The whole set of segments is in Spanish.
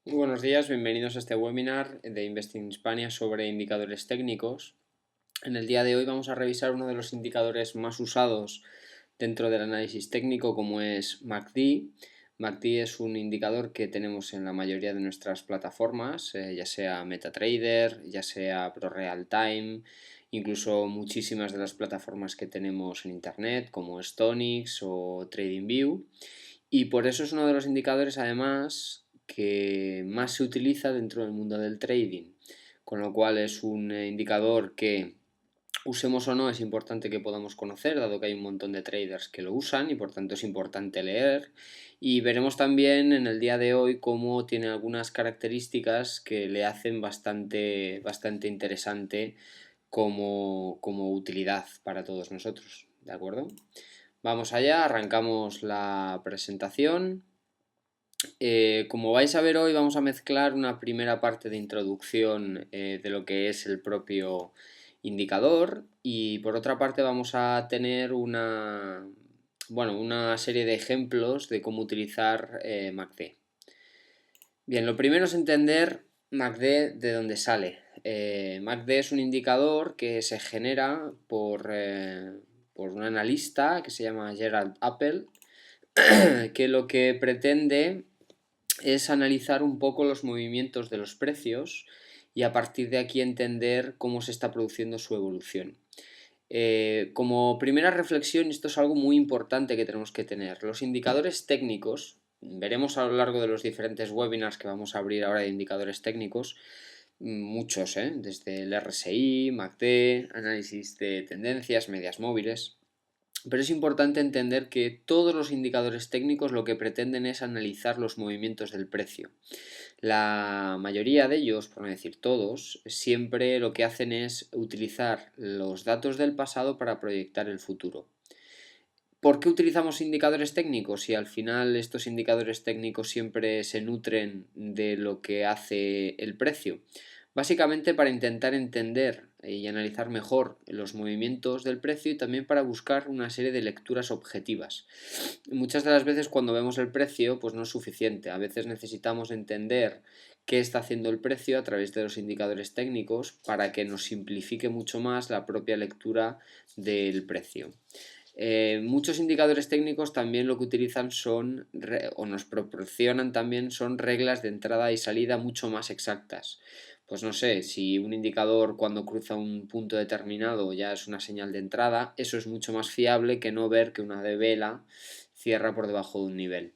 Muy buenos días, bienvenidos a este webinar de Investing in Hispania sobre indicadores técnicos. En el día de hoy vamos a revisar uno de los indicadores más usados dentro del análisis técnico, como es MACD. MACD es un indicador que tenemos en la mayoría de nuestras plataformas, ya sea MetaTrader, ya sea ProRealTime, incluso muchísimas de las plataformas que tenemos en internet como Stonix o TradingView. Y por eso es uno de los indicadores, además, que más se utiliza dentro del mundo del trading. Con lo cual es un indicador que, usemos o no, es importante que podamos conocer, dado que hay un montón de traders que lo usan y por tanto es importante leer. Y veremos también en el día de hoy cómo tiene algunas características que le hacen bastante interesante como utilidad para todos nosotros. ¿De acuerdo? Vamos allá, arrancamos la presentación. Como vais a ver hoy, vamos a mezclar una primera parte de introducción de lo que es el propio indicador, y por otra parte vamos a tener una serie de ejemplos de cómo utilizar MACD. Bien, lo primero es entender MACD de dónde sale. MACD es un indicador que se genera por un analista que se llama Gerald Appel, que lo que pretende es analizar un poco los movimientos de los precios y a partir de aquí entender cómo se está produciendo su evolución. Como primera reflexión, esto es algo muy importante que tenemos que tener. Los indicadores técnicos, veremos a lo largo de los diferentes webinars que vamos a abrir ahora de indicadores técnicos, muchos, desde el RSI, MACD, análisis de tendencias, medias móviles. Pero es importante entender que todos los indicadores técnicos lo que pretenden es analizar los movimientos del precio. La mayoría de ellos, por no decir todos, siempre lo que hacen es utilizar los datos del pasado para proyectar el futuro. ¿Por qué utilizamos indicadores técnicos? Si al final estos indicadores técnicos siempre se nutren de lo que hace el precio. Básicamente para intentar entender y analizar mejor los movimientos del precio y también para buscar una serie de lecturas objetivas. Muchas de las veces cuando vemos el precio pues no es suficiente. A veces necesitamos entender qué está haciendo el precio a través de los indicadores técnicos para que nos simplifique mucho más la propia lectura del precio. Muchos indicadores técnicos también lo que utilizan o nos proporcionan también, son reglas de entrada y salida mucho más exactas. Pues no sé, si un indicador cuando cruza un punto determinado ya es una señal de entrada, eso es mucho más fiable que no ver que una de vela cierra por debajo de un nivel.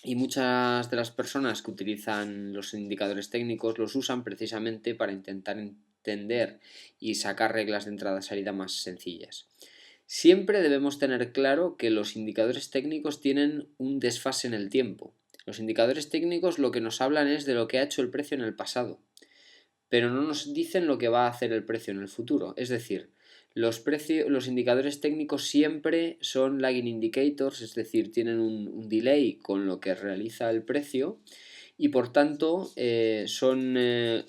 Y muchas de las personas que utilizan los indicadores técnicos los usan precisamente para intentar entender y sacar reglas de entrada-salida más sencillas. Siempre debemos tener claro que los indicadores técnicos tienen un desfase en el tiempo. Los indicadores técnicos lo que nos hablan es de lo que ha hecho el precio en el pasado, pero no nos dicen lo que va a hacer el precio en el futuro. Es decir, los indicadores técnicos siempre son lagging indicators, es decir, tienen un delay con lo que realiza el precio y por tanto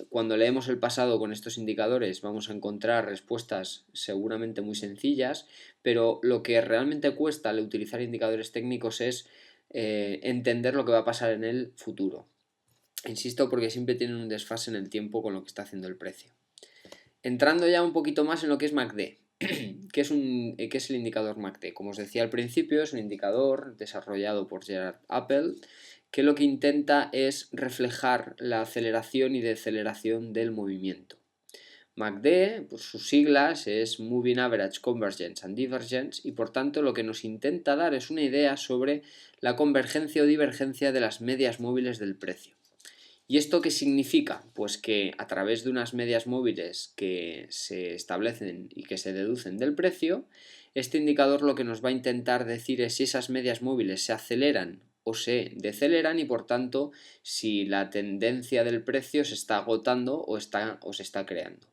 cuando leemos el pasado con estos indicadores vamos a encontrar respuestas seguramente muy sencillas, pero lo que realmente cuesta al utilizar indicadores técnicos es entender lo que va a pasar en el futuro. Insisto, porque siempre tienen un desfase en el tiempo con lo que está haciendo el precio. Entrando ya un poquito más en lo que es MACD. ¿Qué es el indicador MACD? Como os decía al principio, es un indicador desarrollado por Gerald Appel que lo que intenta es reflejar la aceleración y deceleración del movimiento. MACD, por sus siglas, es Moving Average Convergence and Divergence, y por tanto lo que nos intenta dar es una idea sobre la convergencia o divergencia de las medias móviles del precio. ¿Y esto qué significa? Pues que a través de unas medias móviles que se establecen y que se deducen del precio, este indicador lo que nos va a intentar decir es si esas medias móviles se aceleran o se deceleran y por tanto si la tendencia del precio se está agotando o se está creando.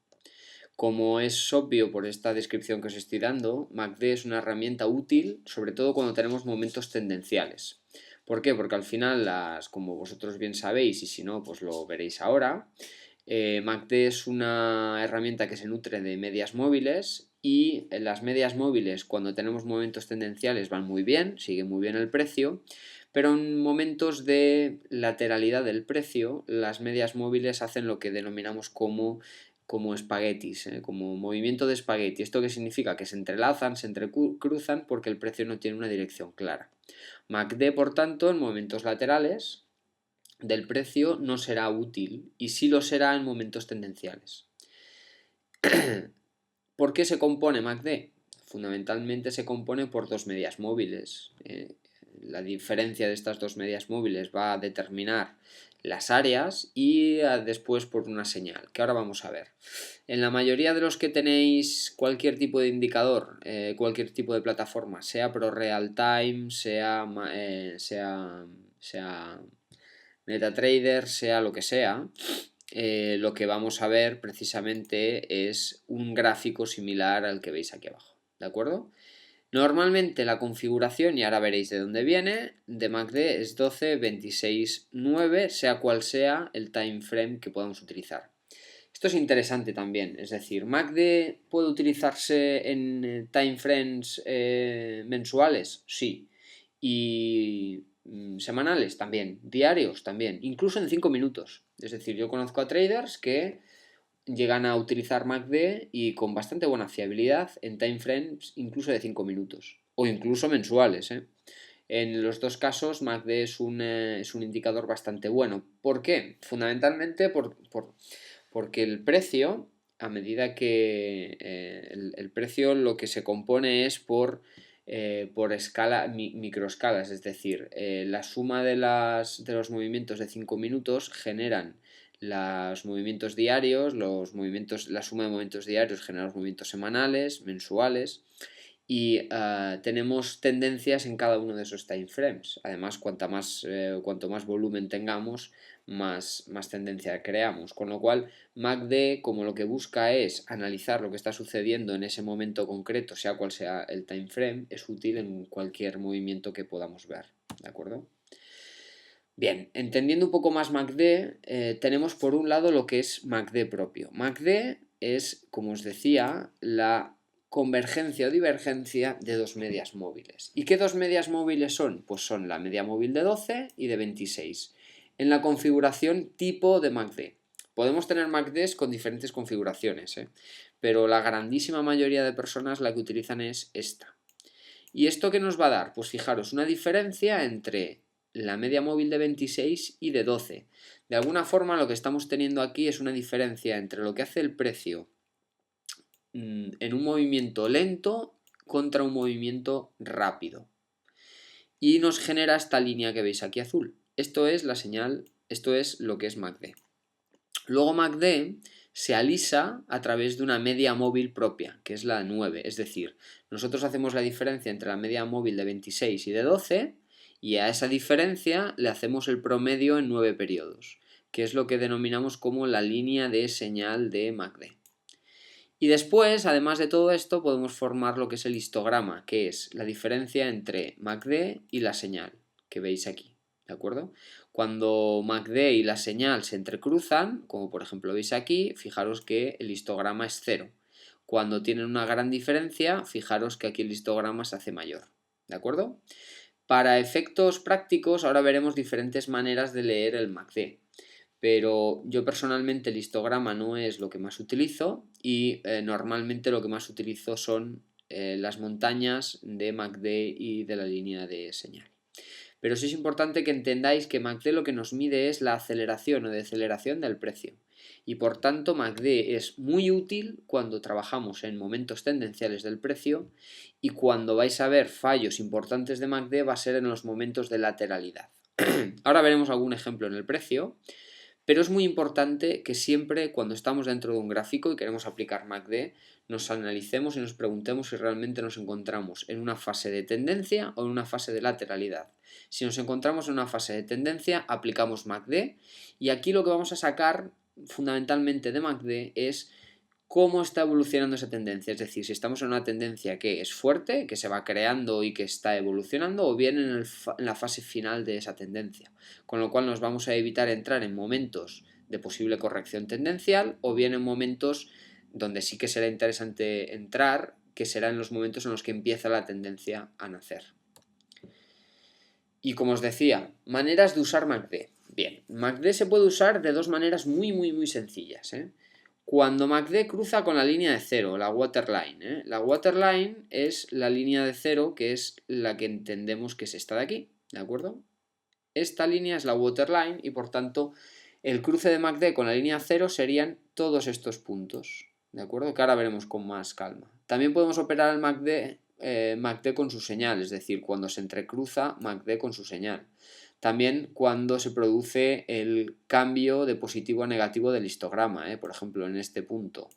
Como es obvio por esta descripción que os estoy dando, MACD es una herramienta útil, sobre todo cuando tenemos momentos tendenciales. ¿Por qué? Porque al final, como vosotros bien sabéis, y si no, pues lo veréis ahora, MACD es una herramienta que se nutre de medias móviles y las medias móviles cuando tenemos momentos tendenciales van muy bien, sigue muy bien el precio, pero en momentos de lateralidad del precio las medias móviles hacen lo que denominamos como espaguetis, como movimiento de espagueti. ¿Esto qué significa? Que se entrelazan, se entrecruzan porque el precio no tiene una dirección clara. MACD, por tanto, en momentos laterales del precio no será útil y sí lo será en momentos tendenciales. ¿Por qué se compone MACD? Fundamentalmente se compone por dos medias móviles. La diferencia de estas dos medias móviles va a determinar las áreas y después por una señal, que ahora vamos a ver. En la mayoría de los que tenéis cualquier tipo de indicador, cualquier tipo de plataforma, sea ProRealTime, sea MetaTrader, sea lo que sea, lo que vamos a ver precisamente es un gráfico similar al que veis aquí abajo, ¿de acuerdo? Normalmente la configuración, y ahora veréis de dónde viene, de MACD es 12, 26, 9, sea cual sea el time frame que podamos utilizar. Esto es interesante también, es decir, MACD puede utilizarse en time frames mensuales, sí, y semanales también, diarios también, incluso en 5 minutos. Es decir, yo conozco a traders que llegan a utilizar MACD y con bastante buena fiabilidad en time frames incluso de 5 minutos o incluso mensuales. En los dos casos MACD es un indicador bastante bueno. ¿Por qué? Fundamentalmente porque el precio, a medida que el precio lo que se compone es por microescalas, es decir, la suma de los movimientos de 5 minutos generan los movimientos diarios, la suma de movimientos diarios genera los movimientos semanales, mensuales y tenemos tendencias en cada uno de esos time frames. Además, cuanto más volumen tengamos, más tendencia creamos. Con lo cual, MACD, como lo que busca es analizar lo que está sucediendo en ese momento concreto, sea cual sea el time frame, es útil en cualquier movimiento que podamos ver. ¿De acuerdo? Bien, entendiendo un poco más MACD, tenemos por un lado lo que es MACD propio. MACD es, como os decía, la convergencia o divergencia de dos medias móviles. ¿Y qué dos medias móviles son? Pues son la media móvil de 12 y de 26. En la configuración tipo de MACD. Podemos tener MACDs con diferentes configuraciones, pero la grandísima mayoría de personas la que utilizan es esta. ¿Y esto qué nos va a dar? Pues fijaros, una diferencia entre la media móvil de 26 y de 12. De alguna forma lo que estamos teniendo aquí es una diferencia entre lo que hace el precio en un movimiento lento contra un movimiento rápido. Y nos genera esta línea que veis aquí azul. Esto es la señal, esto es lo que es MACD. Luego MACD se alisa a través de una media móvil propia, que es la 9. Es decir, nosotros hacemos la diferencia entre la media móvil de 26 y de 12 y a esa diferencia le hacemos el promedio en 9 periodos, que es lo que denominamos como la línea de señal de MACD. Y después, además de todo esto, podemos formar lo que es el histograma, que es la diferencia entre MACD y la señal, que veis aquí, ¿de acuerdo? Cuando MACD y la señal se entrecruzan, como por ejemplo veis aquí, fijaros que el histograma es 0. Cuando tienen una gran diferencia, fijaros que aquí el histograma se hace mayor, ¿de acuerdo? Para efectos prácticos, ahora veremos diferentes maneras de leer el MACD. Pero yo personalmente el histograma no es lo que más utilizo y normalmente lo que más utilizo son las montañas de MACD y de la línea de señal. Pero sí es importante que entendáis que MACD lo que nos mide es la aceleración o deceleración del precio. Y por tanto MACD es muy útil cuando trabajamos en momentos tendenciales del precio y cuando vais a ver fallos importantes de MACD va a ser en los momentos de lateralidad. Ahora veremos algún ejemplo en el precio. Pero es muy importante que siempre cuando estamos dentro de un gráfico y queremos aplicar MACD, nos analicemos y nos preguntemos si realmente nos encontramos en una fase de tendencia o en una fase de lateralidad. Si nos encontramos en una fase de tendencia, aplicamos MACD y aquí lo que vamos a sacar fundamentalmente de MACD es cómo está evolucionando esa tendencia, es decir, si estamos en una tendencia que es fuerte, que se va creando y que está evolucionando, o bien en la fase final de esa tendencia, con lo cual nos vamos a evitar entrar en momentos de posible corrección tendencial o bien en momentos donde sí que será interesante entrar, que será en los momentos en los que empieza la tendencia a nacer. Y como os decía, maneras de usar MACD. Bien, MACD se puede usar de dos maneras muy sencillas, ¿eh? Cuando MACD cruza con la línea de cero, la waterline, ¿eh? La waterline es la línea de cero, que es la que entendemos que es esta de aquí, ¿de acuerdo? Esta línea es la waterline y por tanto el cruce de MACD con la línea cero serían todos estos puntos, ¿de acuerdo? Que ahora veremos con más calma. También podemos operar el MACD con su señal, es decir, cuando se entrecruza MACD con su señal. También cuando se produce el cambio de positivo a negativo del histograma, por ejemplo en este punto.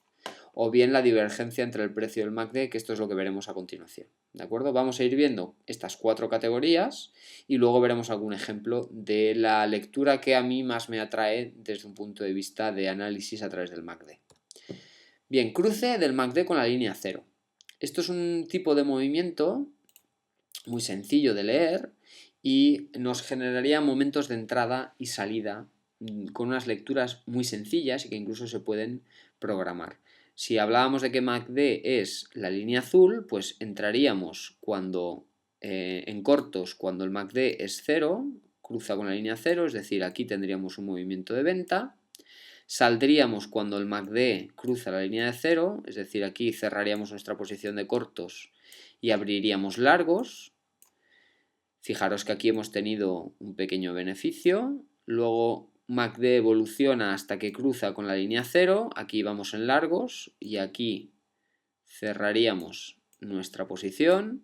O bien la divergencia entre el precio y el MACD, que esto es lo que veremos a continuación. ¿De acuerdo? Vamos a ir viendo estas 4 categorías y luego veremos algún ejemplo de la lectura que a mí más me atrae desde un punto de vista de análisis a través del MACD. Bien, cruce del MACD con la línea 0. Esto es un tipo de movimiento muy sencillo de leer y nos generaría momentos de entrada y salida con unas lecturas muy sencillas y que incluso se pueden programar. Si hablábamos de que MACD es la línea azul, pues entraríamos en cortos cuando el MACD es 0, cruza con la línea 0, es decir, aquí tendríamos un movimiento de venta. Saldríamos cuando el MACD cruza la línea de 0, es decir, aquí cerraríamos nuestra posición de cortos y abriríamos largos. Fijaros que aquí hemos tenido un pequeño beneficio. Luego MACD evoluciona hasta que cruza con la línea 0. Aquí vamos en largos y aquí cerraríamos nuestra posición.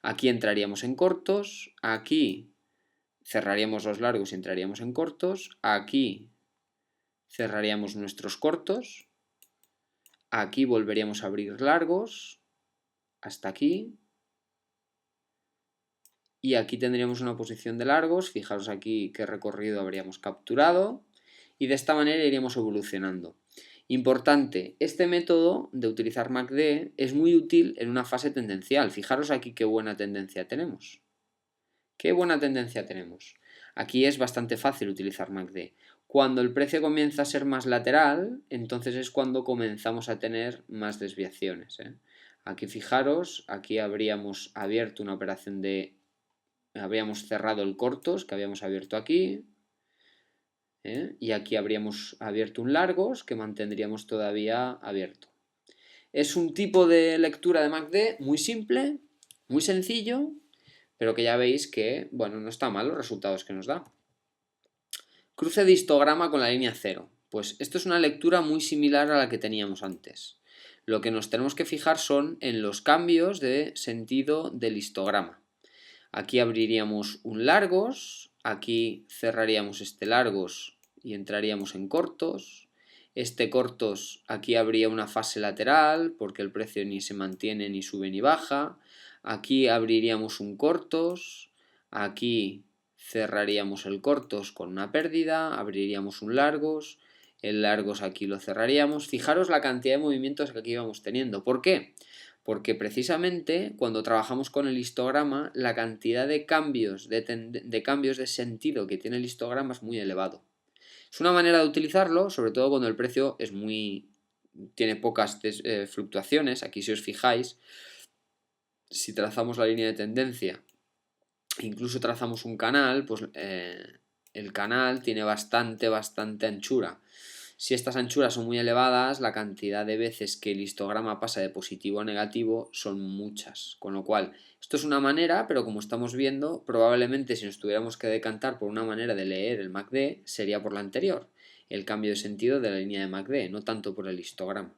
Aquí entraríamos en cortos. Aquí cerraríamos los largos y entraríamos en cortos. Aquí cerraríamos nuestros cortos. Aquí volveríamos a abrir largos hasta aquí. Y aquí tendríamos una posición de largos, fijaros aquí qué recorrido habríamos capturado y de esta manera iríamos evolucionando. Importante, este método de utilizar MACD es muy útil en una fase tendencial. Fijaros aquí qué buena tendencia tenemos. ¿Qué buena tendencia tenemos? Aquí es bastante fácil utilizar MACD. Cuando el precio comienza a ser más lateral, entonces es cuando comenzamos a tener más desviaciones, ¿eh? Aquí fijaros, aquí habríamos abierto una operación habríamos cerrado el cortos que habíamos abierto aquí, y aquí habríamos abierto un largos que mantendríamos todavía abierto. Es un tipo de lectura de MACD muy simple, muy sencillo, pero que ya veis que, bueno, no está mal los resultados que nos da. Cruce de histograma con la línea 0. Pues esto es una lectura muy similar a la que teníamos antes. Lo que nos tenemos que fijar son en los cambios de sentido del histograma. Aquí abriríamos un largos, aquí cerraríamos este largos y entraríamos en cortos. Este cortos, aquí habría una fase lateral porque el precio ni se mantiene ni sube ni baja. Aquí abriríamos un cortos, aquí cerraríamos el cortos con una pérdida, abriríamos un largos, el largos aquí lo cerraríamos. Fijaros la cantidad de movimientos que aquí vamos teniendo. ¿Por qué? Porque precisamente cuando trabajamos con el histograma, la cantidad de cambios de sentido que tiene el histograma es muy elevado. Es una manera de utilizarlo, sobre todo cuando el precio tiene pocas fluctuaciones. Aquí si os fijáis, si trazamos la línea de tendencia, incluso trazamos un canal, pues el canal tiene bastante anchura. Si estas anchuras son muy elevadas, la cantidad de veces que el histograma pasa de positivo a negativo son muchas. Con lo cual, esto es una manera, pero como estamos viendo, probablemente si nos tuviéramos que decantar por una manera de leer el MACD, sería por la anterior, el cambio de sentido de la línea de MACD, no tanto por el histograma.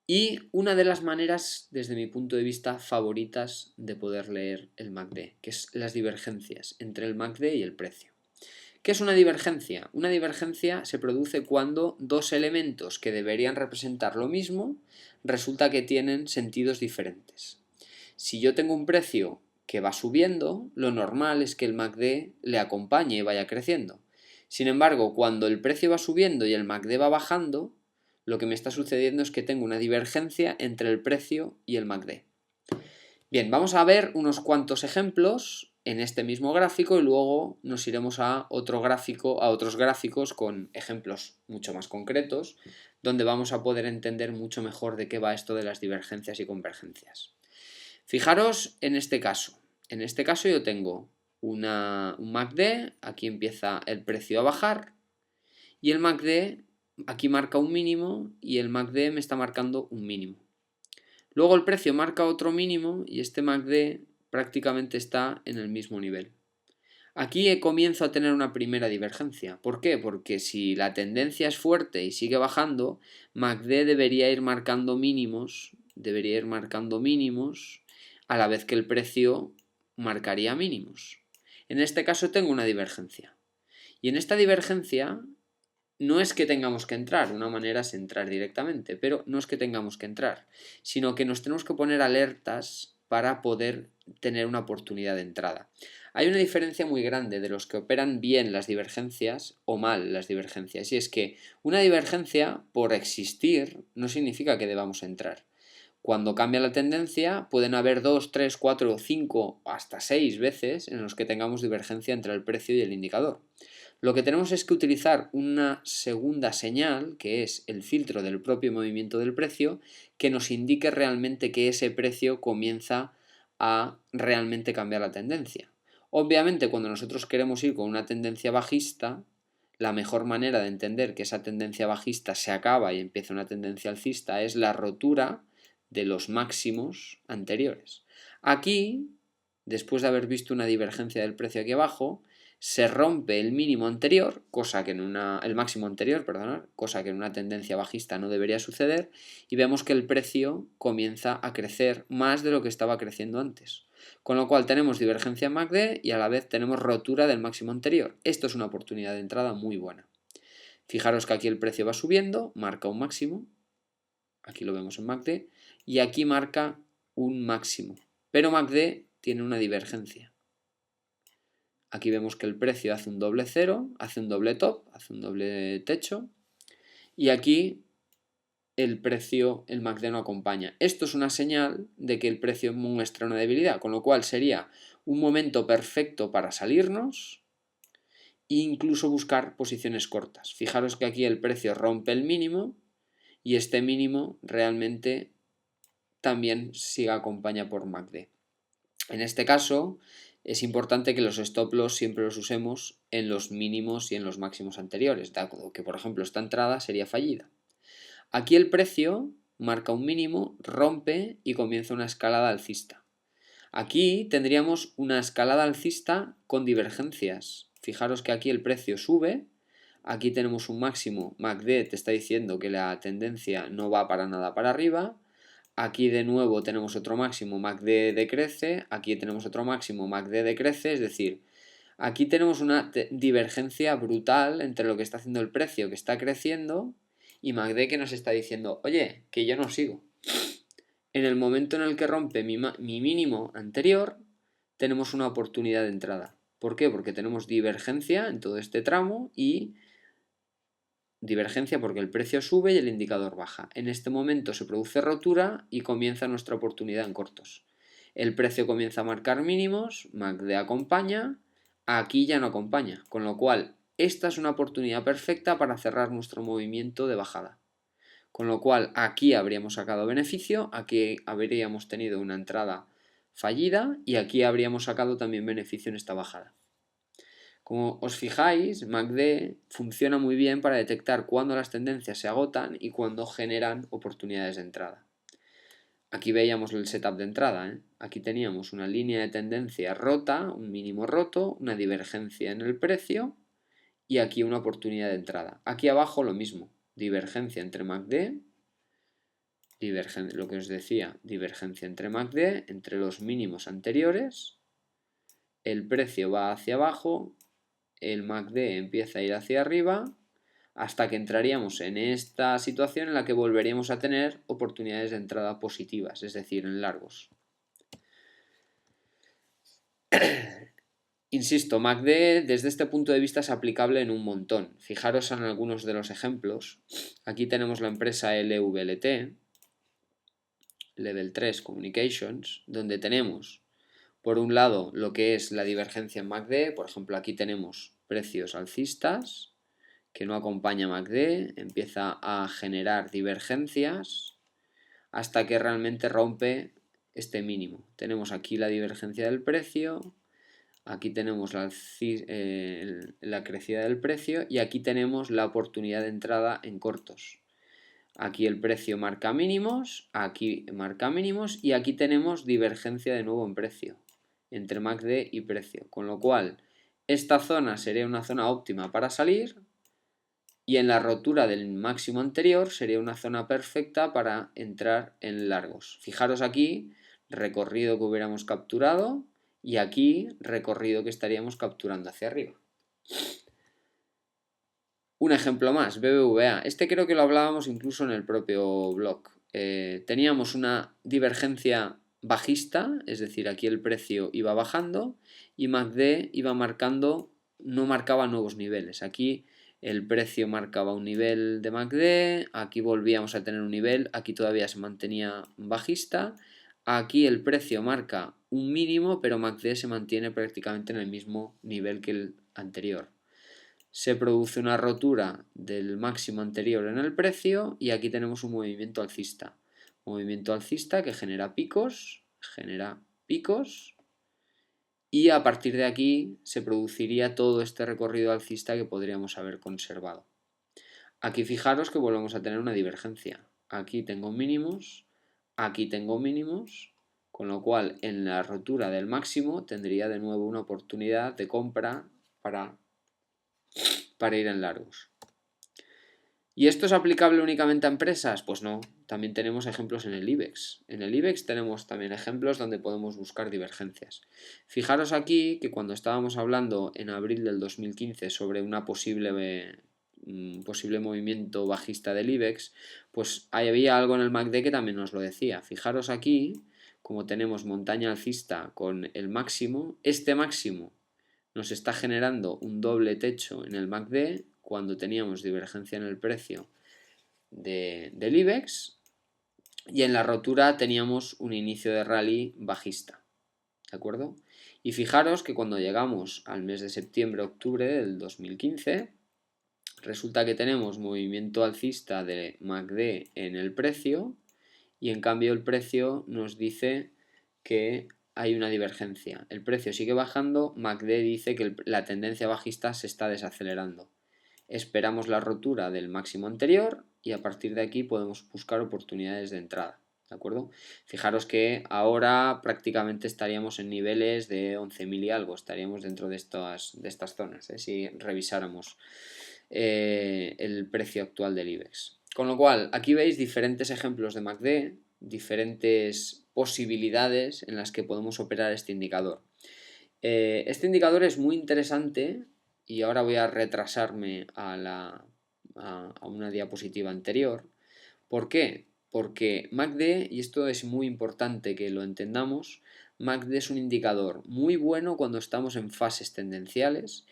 Y una de las maneras, desde mi punto de vista, favoritas de poder leer el MACD, que es las divergencias entre el MACD y el precio. ¿Qué es una divergencia? Una divergencia se produce cuando dos elementos que deberían representar lo mismo resulta que tienen sentidos diferentes. Si yo tengo un precio que va subiendo, lo normal es que el MACD le acompañe y vaya creciendo. Sin embargo, cuando el precio va subiendo y el MACD va bajando, lo que me está sucediendo es que tengo una divergencia entre el precio y el MACD. Bien, vamos a ver unos cuantos ejemplos en este mismo gráfico y luego nos iremos a otros gráficos con ejemplos mucho más concretos, donde vamos a poder entender mucho mejor de qué va esto de las divergencias y convergencias. Fijaros en este caso. En este caso yo tengo un MACD, aquí empieza el precio a bajar y el MACD aquí marca un mínimo y el MACD me está marcando un mínimo. Luego el precio marca otro mínimo y este MACD prácticamente está en el mismo nivel. Aquí comienzo a tener una primera divergencia. ¿Por qué? Porque si la tendencia es fuerte y sigue bajando, MACD debería ir marcando mínimos, a la vez que el precio marcaría mínimos. En este caso tengo una divergencia. Y en esta divergencia no es que tengamos que entrar, una manera es entrar directamente, pero no es que tengamos que entrar, sino que nos tenemos que poner alertas para poder tener una oportunidad de entrada. Hay una diferencia muy grande de los que operan bien las divergencias o mal las divergencias, y es que una divergencia, por existir, no significa que debamos entrar. Cuando cambia la tendencia, pueden haber 2, 3, 4, 5, hasta 6 veces en los que tengamos divergencia entre el precio y el indicador. Lo que tenemos es que utilizar una segunda señal, que es el filtro del propio movimiento del precio, que nos indique realmente que ese precio comienza a realmente cambiar la tendencia. Obviamente, cuando nosotros queremos ir con una tendencia bajista, la mejor manera de entender que esa tendencia bajista se acaba y empieza una tendencia alcista es la rotura de los máximos anteriores. Aquí, después de haber visto una divergencia del precio aquí abajo, se rompe el mínimo anterior, el máximo anterior, cosa que en una tendencia bajista no debería suceder, y vemos que el precio comienza a crecer más de lo que estaba creciendo antes. Con lo cual tenemos divergencia en MACD y a la vez tenemos rotura del máximo anterior. Esto es una oportunidad de entrada muy buena. Fijaros que aquí el precio va subiendo, marca un máximo, aquí lo vemos en MACD, y aquí marca un máximo. Pero MACD tiene una divergencia. Aquí vemos que el precio hace un doble cero, hace un doble top, hace un doble techo, y aquí el precio, el MACD no acompaña. Esto es una señal de que el precio muestra una debilidad, con lo cual sería un momento perfecto para salirnos e incluso buscar posiciones cortas. Fijaros que aquí el precio rompe el mínimo y este mínimo realmente también sigue acompañado por MACD. En este caso es importante que los stop loss siempre los usemos en los mínimos y en los máximos anteriores, dado que por ejemplo esta entrada sería fallida. Aquí el precio marca un mínimo, rompe y comienza una escalada alcista. Aquí tendríamos una escalada alcista con divergencias. Fijaros que aquí el precio sube, aquí tenemos un máximo, MACD te está diciendo que la tendencia no va para nada para arriba, aquí de nuevo tenemos otro máximo, MACD decrece, aquí tenemos otro máximo, MACD decrece, es decir, aquí tenemos una divergencia brutal entre lo que está haciendo el precio, que está creciendo, y MACD que nos está diciendo, oye, que yo no sigo. En el momento en el que rompe mi mínimo anterior, tenemos una oportunidad de entrada. ¿Por qué? Porque tenemos divergencia en todo este tramo y divergencia porque el precio sube y el indicador baja. En este momento se produce rotura y comienza nuestra oportunidad en cortos. El precio comienza a marcar mínimos, MACD acompaña, aquí ya no acompaña, con lo cual esta es una oportunidad perfecta para cerrar nuestro movimiento de bajada. Con lo cual aquí habríamos sacado beneficio, aquí habríamos tenido una entrada fallida y aquí habríamos sacado también beneficio en esta bajada. Como os fijáis, MACD funciona muy bien para detectar cuándo las tendencias se agotan y cuándo generan oportunidades de entrada. Aquí veíamos el setup de entrada, Aquí teníamos una línea de tendencia rota, un mínimo roto, una divergencia en el precio y aquí una oportunidad de entrada. Aquí abajo lo mismo, divergencia entre MACD, lo que os decía, divergencia entre MACD, entre los mínimos anteriores, el precio va hacia abajo, el MACD empieza a ir hacia arriba, hasta que entraríamos en esta situación en la que volveríamos a tener oportunidades de entrada positivas, es decir, en largos. Insisto, MACD desde este punto de vista es aplicable en un montón. Fijaros en algunos de los ejemplos. Aquí tenemos la empresa LVLT, Level 3 Communications, donde tenemos Por un lado, lo que es la divergencia en MACD, por ejemplo, aquí tenemos precios alcistas que no acompaña MACD, empieza a generar divergencias hasta que realmente rompe este mínimo. Tenemos aquí la divergencia del precio, aquí tenemos la crecida del precio y aquí tenemos la oportunidad de entrada en cortos. Aquí el precio marca mínimos, aquí marca mínimos y aquí tenemos divergencia de nuevo en precio entre MACD y precio, con lo cual esta zona sería una zona óptima para salir y en la rotura del máximo anterior sería una zona perfecta para entrar en largos. Fijaros aquí, recorrido que hubiéramos capturado y aquí recorrido que estaríamos capturando hacia arriba. Un ejemplo más, BBVA. Este creo que lo hablábamos incluso en el propio blog. Teníamos una divergencia bajista, es decir, aquí el precio iba bajando y MACD iba marcando, no marcaba nuevos niveles. Aquí el precio marcaba un nivel de MACD, aquí volvíamos a tener un nivel, aquí todavía se mantenía bajista, aquí el precio marca un mínimo, pero MACD se mantiene prácticamente en el mismo nivel que el anterior. Se produce una rotura del máximo anterior en el precio y aquí tenemos un movimiento alcista. Movimiento alcista que genera picos y a partir de aquí se produciría todo este recorrido alcista que podríamos haber conservado. Aquí fijaros que volvemos a tener una divergencia. Aquí tengo mínimos, aquí tengo mínimos, con lo cual en la rotura del máximo tendría de nuevo una oportunidad de compra para ir en largos. ¿Y esto es aplicable únicamente a empresas? Pues no, también tenemos ejemplos en el IBEX. En el IBEX tenemos también ejemplos donde podemos buscar divergencias. Fijaros aquí que cuando estábamos hablando en abril del 2015 sobre una posible movimiento bajista del IBEX, pues había algo en el MACD que también nos lo decía. Fijaros aquí, como tenemos montaña alcista con el máximo, este máximo nos está generando un doble techo en el MACD cuando teníamos divergencia en el precio del IBEX y en la rotura teníamos un inicio de rally bajista, ¿de acuerdo? Y fijaros que cuando llegamos al mes de septiembre-octubre del 2015 resulta que tenemos movimiento alcista de MACD en el precio y en cambio el precio nos dice que hay una divergencia. El precio sigue bajando, MACD dice que la tendencia bajista se está desacelerando. Esperamos la rotura del máximo anterior y a partir de aquí podemos buscar oportunidades de entrada. ¿De acuerdo? Fijaros que ahora prácticamente estaríamos en niveles de 11.000 y algo, estaríamos dentro de estas zonas, si revisáramos el precio actual del IBEX. Con lo cual, aquí veis diferentes ejemplos de MACD, diferentes posibilidades en las que podemos operar este indicador. Este indicador es muy interesante y ahora voy a retrasarme a una diapositiva anterior. ¿Por qué? Porque MACD, y esto es muy importante que lo entendamos, MACD es un indicador muy bueno cuando estamos en fases tendenciales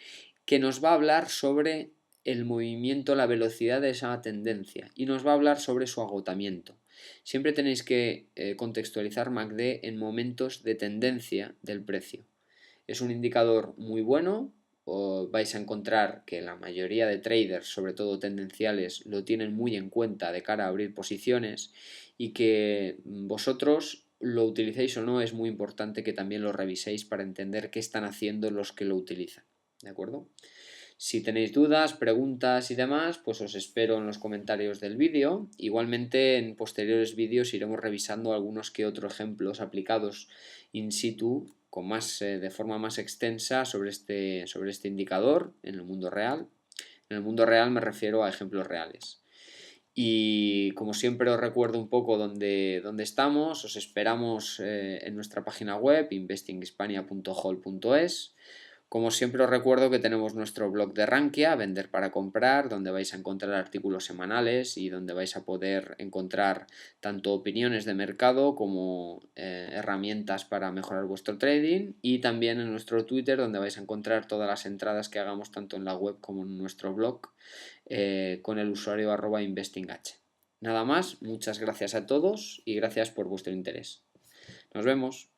que nos va a hablar sobre el movimiento, la velocidad de esa tendencia y nos va a hablar sobre su agotamiento. Siempre tenéis que contextualizar MACD en momentos de tendencia del precio. Es un indicador muy bueno, vais a encontrar que la mayoría de traders, sobre todo tendenciales, lo tienen muy en cuenta de cara a abrir posiciones y que vosotros lo utilicéis o no es muy importante que también lo reviséis para entender qué están haciendo los que lo utilizan, ¿de acuerdo? Si tenéis dudas, preguntas y demás, pues os espero en los comentarios del vídeo. Igualmente en posteriores vídeos iremos revisando algunos que otros ejemplos aplicados in situ de forma más extensa sobre este indicador en el mundo real. En el mundo real me refiero a ejemplos reales. Y como siempre os recuerdo un poco dónde estamos, os esperamos en nuestra página web investinghispania.hall.es. Como siempre os recuerdo que tenemos nuestro blog de Rankia, Vender para Comprar, donde vais a encontrar artículos semanales y donde vais a poder encontrar tanto opiniones de mercado como herramientas para mejorar vuestro trading, y también en nuestro Twitter, donde vais a encontrar todas las entradas que hagamos tanto en la web como en nuestro blog con el usuario @investingh. Nada más, muchas gracias a todos y gracias por vuestro interés. Nos vemos.